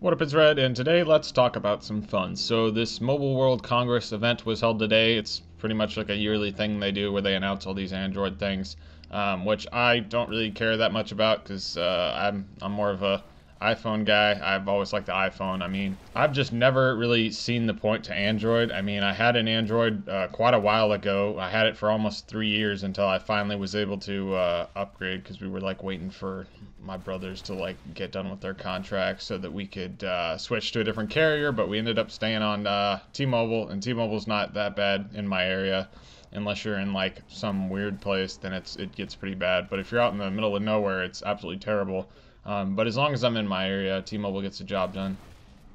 What up, it's Red, and today let's talk about some fun. So this Mobile World Congress event was held today. It's pretty much like a yearly thing they do where they announce all these Android things, which I don't really care that much about because I'm more of a iPhone guy. I've always liked the iPhone. I mean, I've just never really seen the point to Android. I mean, I had an Android quite a while ago. I had it for almost 3 years until I finally was able to upgrade because we were like waiting for my brothers to like get done with their contracts so that we could switch to a different carrier. But we ended up staying on T-Mobile, and T-Mobile's not that bad in my area. Unless you're in like some weird place, then it gets pretty bad. But if you're out in the middle of nowhere, it's absolutely terrible. But as long as I'm in my area, T-Mobile gets the job done.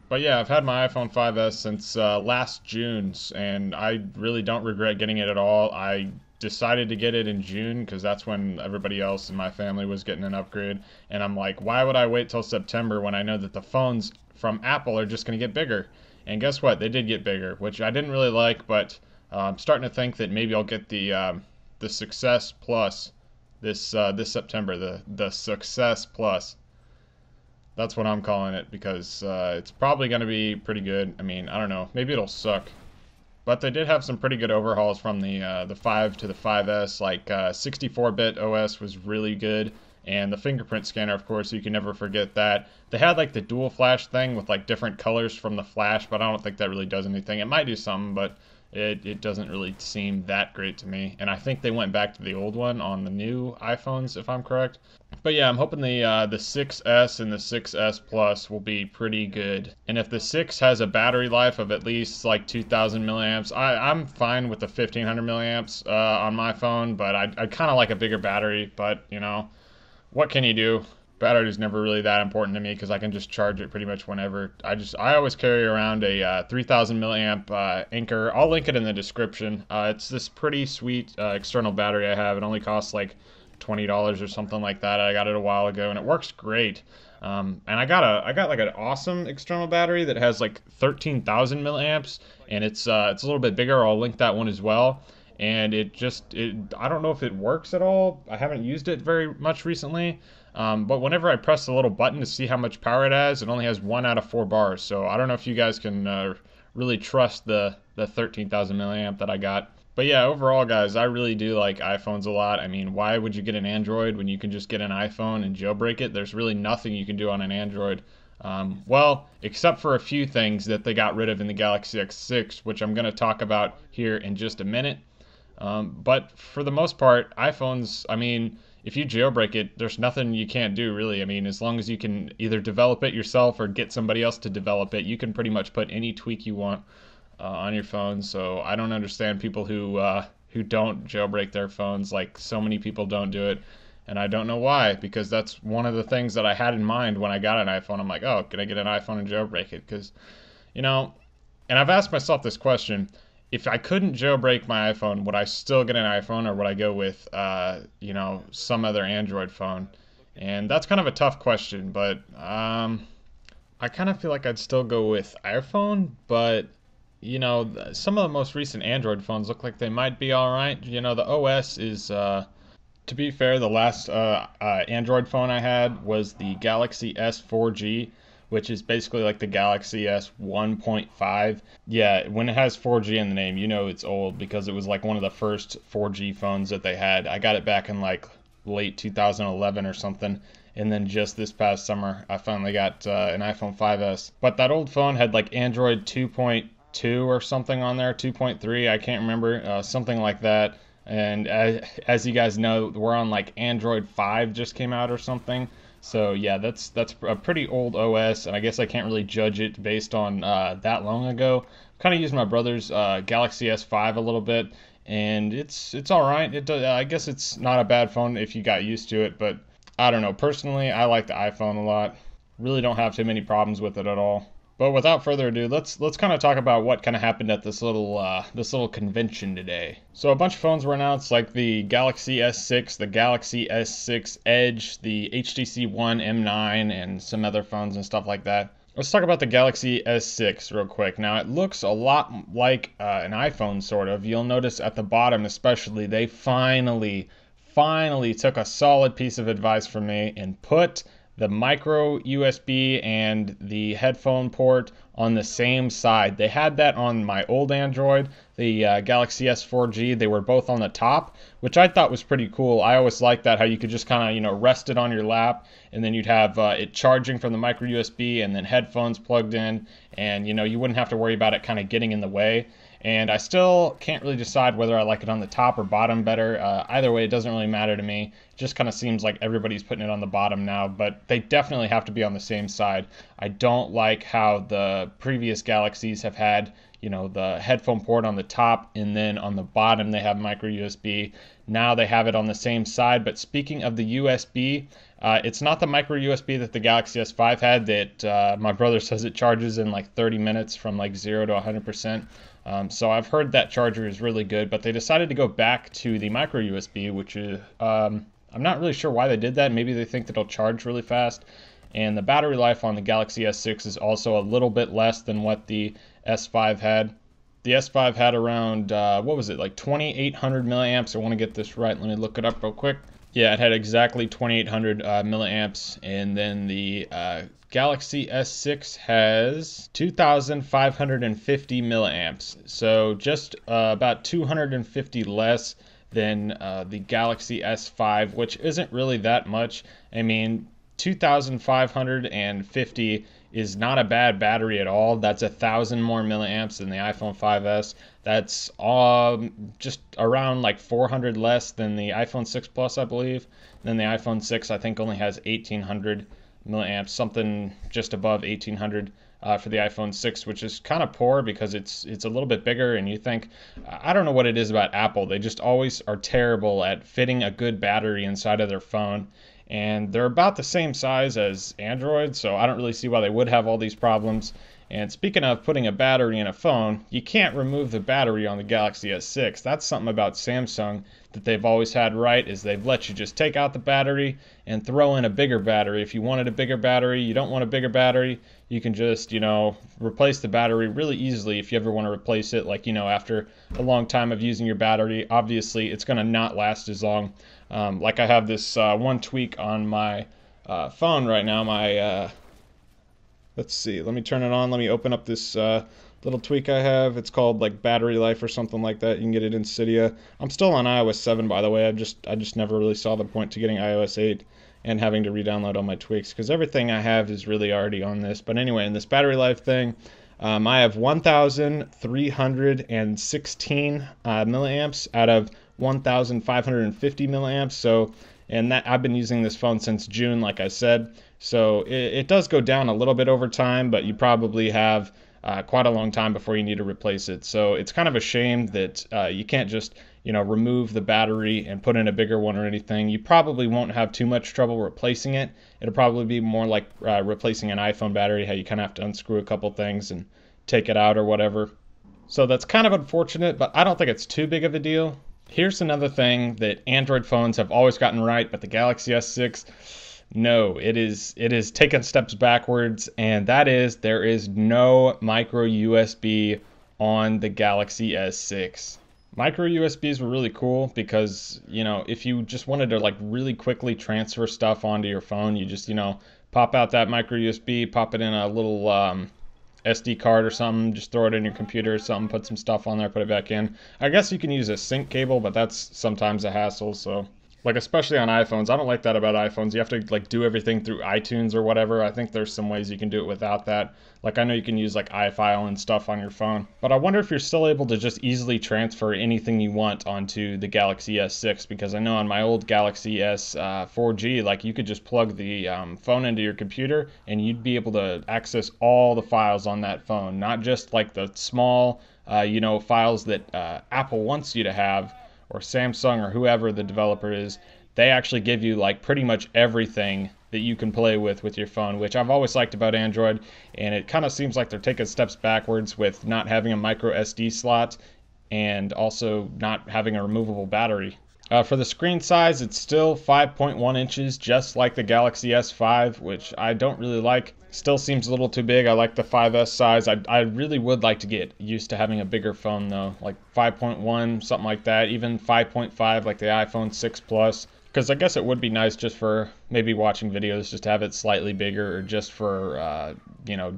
But yeah, I've had my iPhone 5S since last June, and I really don't regret getting it at all. I decided to get it in June because that's when everybody else in my family was getting an upgrade. And I'm like, why would I wait till September when I know that the phones from Apple are just going to get bigger? And guess what? They did get bigger, which I didn't really like, but I'm starting to think that maybe I'll get the Success Plus this September, the Success Plus. That's what I'm calling it because it's probably going to be pretty good. I mean, I don't know. Maybe it'll suck. But they did have some pretty good overhauls from the 5 to the 5S. Like 64-bit OS was really good. And the fingerprint scanner, of course, you can never forget that. They had like the dual flash thing with like different colors from the flash, but I don't think that really does anything. It might do something, but it doesn't really seem that great to me. And I think they went back to the old one on the new iPhones, if I'm correct. But yeah, I'm hoping the 6S and the 6S Plus will be pretty good. And if the 6 has a battery life of at least like 2,000 milliamps, I'm fine with the 1,500 milliamps on my phone, but I'd kind of like a bigger battery. But, you know, what can you do? Battery's never really that important to me because I can just charge it pretty much whenever. I always carry around a 3,000 milliamp Anchor. I'll link it in the description. It's this pretty sweet external battery I have. It only costs like $20 or something like that. I got it a while ago and it works great. And I got like an awesome external battery that has like 13,000 milliamps, and it's a little bit bigger. I'll link that one as well. And I don't know if it works at all. I haven't used it very much recently. But whenever I press the little button to see how much power it has, it only has 1 out of 4 bars. So I don't know if you guys can really trust the 13,000 milliamp that I got. But yeah, overall, guys, I really do like iPhones a lot. I mean, why would you get an Android when you can just get an iPhone and jailbreak it? There's really nothing you can do on an Android. Well, except for a few things that they got rid of in the Galaxy S6, which I'm going to talk about here in just a minute. But for the most part, iPhones, I mean, if you jailbreak it, there's nothing you can't do, really. I mean, as long as you can either develop it yourself or get somebody else to develop it, you can pretty much put any tweak you want on your phone. So I don't understand people who don't jailbreak their phones. Like, so many people don't do it, and I don't know why, because that's one of the things that I had in mind when I got an iPhone. I'm like, oh, can I get an iPhone and jailbreak it? Because, you know, and I've asked myself this question. If I couldn't jailbreak my iPhone, would I still get an iPhone, or would I go with, you know, some other Android phone? And that's kind of a tough question, but I kind of feel like I'd still go with iPhone, but you know, some of the most recent Android phones look like they might be all right. You know, the OS is, to be fair, the last Android phone I had was the Galaxy S 4G, which is basically like the Galaxy S 1.5. Yeah, when it has 4G in the name, you know it's old because it was like one of the first 4G phones that they had. I got it back in like late 2011 or something. And then just this past summer, I finally got an iPhone 5S. But that old phone had like Android 2.2 or something on there, 2.3, I can't remember, something like that. And as you guys know, we're on like Android 5 just came out or something. So yeah, that's a pretty old OS, and I guess I can't really judge it based on that long ago. Kind of used my brother's Galaxy S5 a little bit, and it's all right. I guess it's not a bad phone if you got used to it, but I don't know. Personally, I like the iPhone a lot. Really don't have too many problems with it at all. But without further ado, let's kind of talk about what kind of happened at this little convention today. So a bunch of phones were announced, like the Galaxy S6, the Galaxy S6 Edge, the HTC One M9, and some other phones and stuff like that. Let's talk about the Galaxy S6 real quick. Now, it looks a lot like an iPhone, sort of. You'll notice at the bottom especially, they finally took a solid piece of advice from me and put the micro USB and the headphone port on the same side. They had that on my old Android, the Galaxy S 4G. They were both on the top, which I thought was pretty cool. I always liked that, how you could just kind of, rest it on your lap, and then you'd have it charging from the micro USB and then headphones plugged in, and you wouldn't have to worry about it kind of getting in the way. And I still can't really decide whether I like it on the top or bottom better. Either way, it doesn't really matter to me. It just kind of seems like everybody's putting it on the bottom now, but they definitely have to be on the same side. I don't like how the previous Galaxies have had, the headphone port on the top, and then on the bottom they have micro USB. Now they have it on the same side. But speaking of the USB, it's not the micro USB that the Galaxy S5 had that my brother says it charges in like 30 minutes from like 0 to 100%. So I've heard that charger is really good, but they decided to go back to the micro USB, which is, I'm not really sure why they did that. Maybe they think that it'll charge really fast. And the battery life on the Galaxy S6 is also a little bit less than what the S5 had. The S5 had around, what was it, like 2,800 milliamps. I want to get this right. Let me look it up real quick. Yeah, it had exactly 2,800 milliamps, and then the Galaxy S6 has 2,550 milliamps, so just about 250 less than the Galaxy S5, which isn't really that much. I mean, 2,550 is not a bad battery at all. That's 1,000 more milliamps than the iPhone 5S. That's just around like 400 less than the iPhone 6 Plus, I believe. Then the iPhone 6, I think, only has 1,800 milliamps, something just above 1,800 for the iPhone 6, which is kind of poor because it's a little bit bigger. And you think, I don't know what it is about Apple. They just always are terrible at fitting a good battery inside of their phone. And they're about the same size as Android, so I don't really see why they would have all these problems. And speaking of putting a battery in a phone, you can't remove the battery on the Galaxy S6. That's something about Samsung that they've always had right, is they've let you just take out the battery and throw in a bigger battery. If you wanted a bigger battery, you don't want a bigger battery, you can just, replace the battery really easily if you ever want to replace it. Like, after a long time of using your battery, obviously it's going to not last as long. Like I have this one tweak on my phone right now, my let's see, let me turn it on. Let me open up this little tweak I have. It's called like battery life or something like that. You can get it in Cydia. I'm still on iOS 7, by the way. I just never really saw the point to getting iOS 8 and having to re-download all my tweaks, because everything I have is really already on this. But anyway, in this battery life thing, I have 1,316 milliamps out of 1,550 milliamps. So, and that I've been using this phone since June, like I said. So it does go down a little bit over time, but you probably have quite a long time before you need to replace it. So it's kind of a shame that you can't just, remove the battery and put in a bigger one or anything. You probably won't have too much trouble replacing it. It'll probably be more like replacing an iPhone battery, how you kind of have to unscrew a couple things and take it out or whatever. So that's kind of unfortunate, but I don't think it's too big of a deal. Here's another thing that Android phones have always gotten right, but the Galaxy S6, no, it is taken steps backwards, and that is there is no micro USB on the Galaxy S6. Micro USBs were really cool because, if you just wanted to like really quickly transfer stuff onto your phone, you just, pop out that micro USB, pop it in a little SD card or something, just throw it in your computer or something, put some stuff on there, put it back in. I guess you can use a sync cable, but that's sometimes a hassle, so like especially on iPhones. I don't like that about iPhones. You have to like do everything through iTunes or whatever. I think there's some ways you can do it without that. Like I know you can use like iFile and stuff on your phone, but I wonder if you're still able to just easily transfer anything you want onto the Galaxy S6, because I know on my old Galaxy S 4G, like you could just plug the phone into your computer and you'd be able to access all the files on that phone, not just like the small, files that Apple wants you to have, or Samsung or whoever the developer is. They actually give you like pretty much everything that you can play with your phone, which I've always liked about Android, and it kind of seems like they're taking steps backwards with not having a micro SD slot and also not having a removable battery. For the screen size, it's still 5.1 inches, just like the Galaxy S5, which I don't really like. Still seems a little too big. I like the 5S size. I really would like to get used to having a bigger phone though, like 5.1, something like that, even 5.5 like the iPhone 6 Plus. Because I guess it would be nice just for maybe watching videos, just to have it slightly bigger, or just for,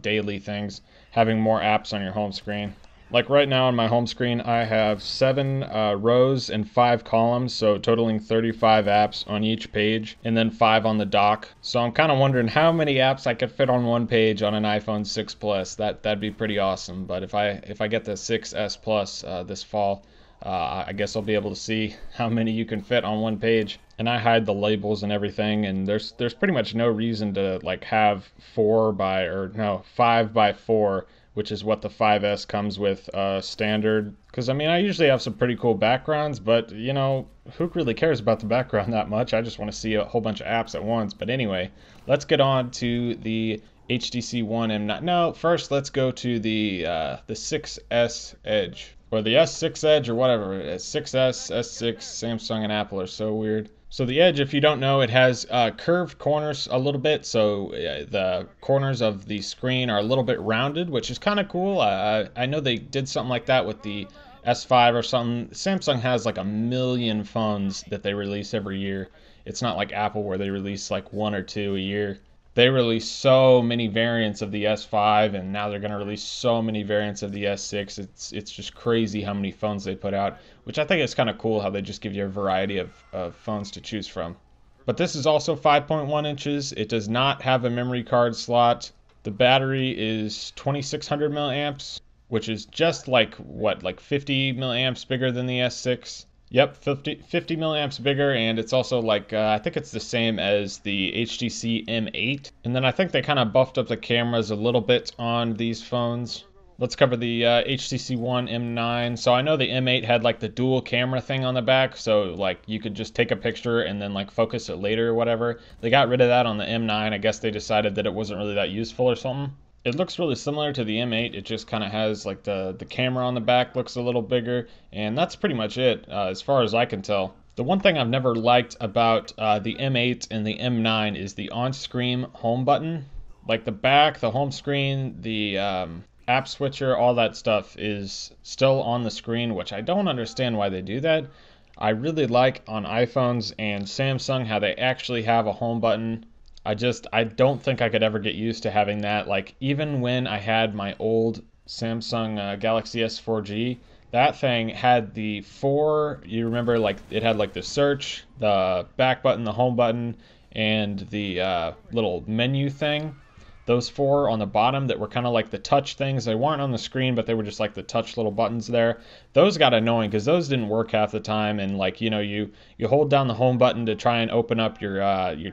daily things, having more apps on your home screen. Like right now on my home screen, I have 7 rows and 5 columns, so totaling 35 apps on each page, and then 5 on the dock. So I'm kind of wondering how many apps I could fit on one page on an iPhone 6 Plus. That'd be pretty awesome. But if I get the 6S Plus this fall, I guess I'll be able to see how many you can fit on one page. And I hide the labels and everything, and there's pretty much no reason to like have 5 by 4, which is what the 5S comes with standard. Because I mean, I usually have some pretty cool backgrounds, but who really cares about the background that much? I just want to see a whole bunch of apps at once. But anyway, let's get on to the HTC One M9. No, first let's go to the 6S Edge, or the S6 Edge, or whatever. 6S, S6, Samsung and Apple are so weird. So the Edge, if you don't know, it has curved corners a little bit, so the corners of the screen are a little bit rounded, which is kind of cool. I know they did something like that with the S5 or something. Samsung has like a million phones that they release every year. It's not like Apple where they release like 1 or 2 a year. They release so many variants of the S5, and now they're going to release so many variants of the S6. It's just crazy how many phones they put out, which I think is kind of cool how they just give you a variety of phones to choose from. But this is also 5.1 inches. It does not have a memory card slot. The battery is 2600 milliamps, which is just like 50 milliamps bigger than the S6. Yep, 50 milliamps bigger, and it's also like, I think it's the same as the HTC M8. And then I think they kind of buffed up the cameras a little bit on these phones. Let's cover the HTC One M9. So I know the M8 had like the dual camera thing on the back, so like you could just take a picture and then like focus it later or whatever. They got rid of that on the M9. I guess they decided that it wasn't really that useful or something. It looks really similar to the M8. It just kind of has like the camera on the back looks a little bigger, and that's pretty much it as far as I can tell. The one thing I've never liked about the M8 and the M9 is the on-screen home button. Like the back, the home screen, the app switcher, all that stuff is still on the screen, which I don't understand why they do that. I really like on iPhones and Samsung how they actually have a home button. I don't think I could ever get used to having that. Like, even when I had my old Samsung Galaxy S4G, that thing had the 4, you remember, like, it had like the search, the back button, the home button, and the little menu thing. Those 4 on the bottom that were kind of like the touch things. They weren't on the screen, but they were just like the touch little buttons there. Those got annoying because those didn't work half the time. And like, you hold down the home button to try and open up your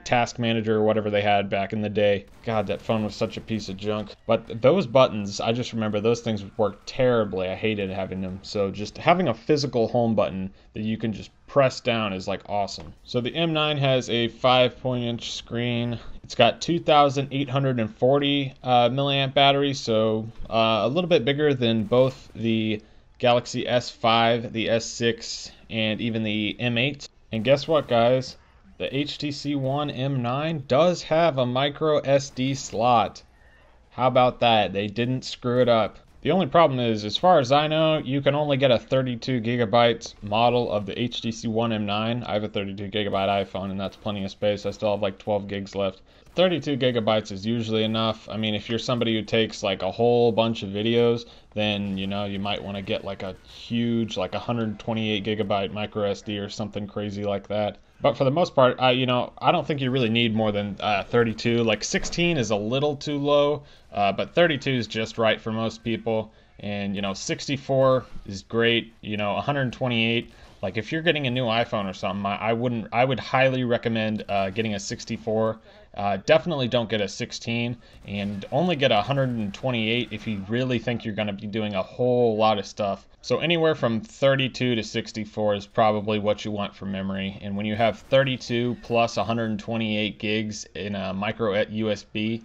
task manager or whatever they had back in the day. God, that phone was such a piece of junk. But those buttons, I just remember those things worked terribly. I hated having them. So just having a physical home button that you can just press down is like awesome. So the M9 has a 5-inch screen. It's got 2,840 milliamp battery, so a little bit bigger than both the Galaxy S5, the S6, and even the M8. And guess what, guys? The HTC One M9 does have a micro SD slot. How about that? They didn't screw it up. The only problem is, as far as I know, you can only get a 32 gigabyte model of the HTC One M9. I have a 32 gigabyte iPhone, and that's plenty of space. I still have like 12 gigs left. 32 gigabytes is usually enough. I mean, if you're somebody who takes like a whole bunch of videos, then you might want to get like a huge, like 128 gigabyte micro SD or something crazy like that. But for the most part, I don't think you really need more than 32. Like 16 is a little too low, but 32 is just right for most people. And 64 is great. 128. Like if you're getting a new iPhone or something, I would highly recommend getting a 64. Definitely don't get a 16, and only get a 128 if you really think you're going to be doing a whole lot of stuff. So anywhere from 32 to 64 is probably what you want for memory. And when you have 32 plus 128 gigs in a micro USB,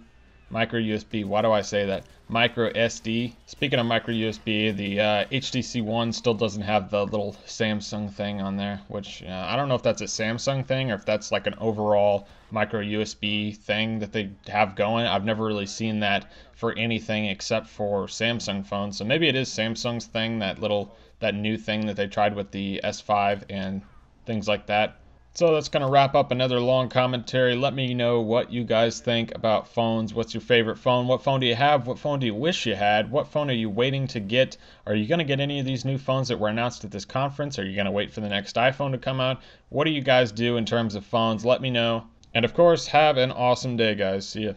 why do I say that? Micro SD. Speaking of micro USB, the HTC One still doesn't have the little Samsung thing on there, which I don't know if that's a Samsung thing or if that's like an overall micro USB thing that they have going. I've never really seen that for anything except for Samsung phones. So maybe it is Samsung's thing, that new thing that they tried with the S5 and things like that. So that's going to wrap up another long commentary. Let me know what you guys think about phones. What's your favorite phone? What phone do you have? What phone do you wish you had? What phone are you waiting to get? Are you going to get any of these new phones that were announced at this conference? Are you going to wait for the next iPhone to come out? What do you guys do in terms of phones? Let me know. And of course, have an awesome day, guys. See ya.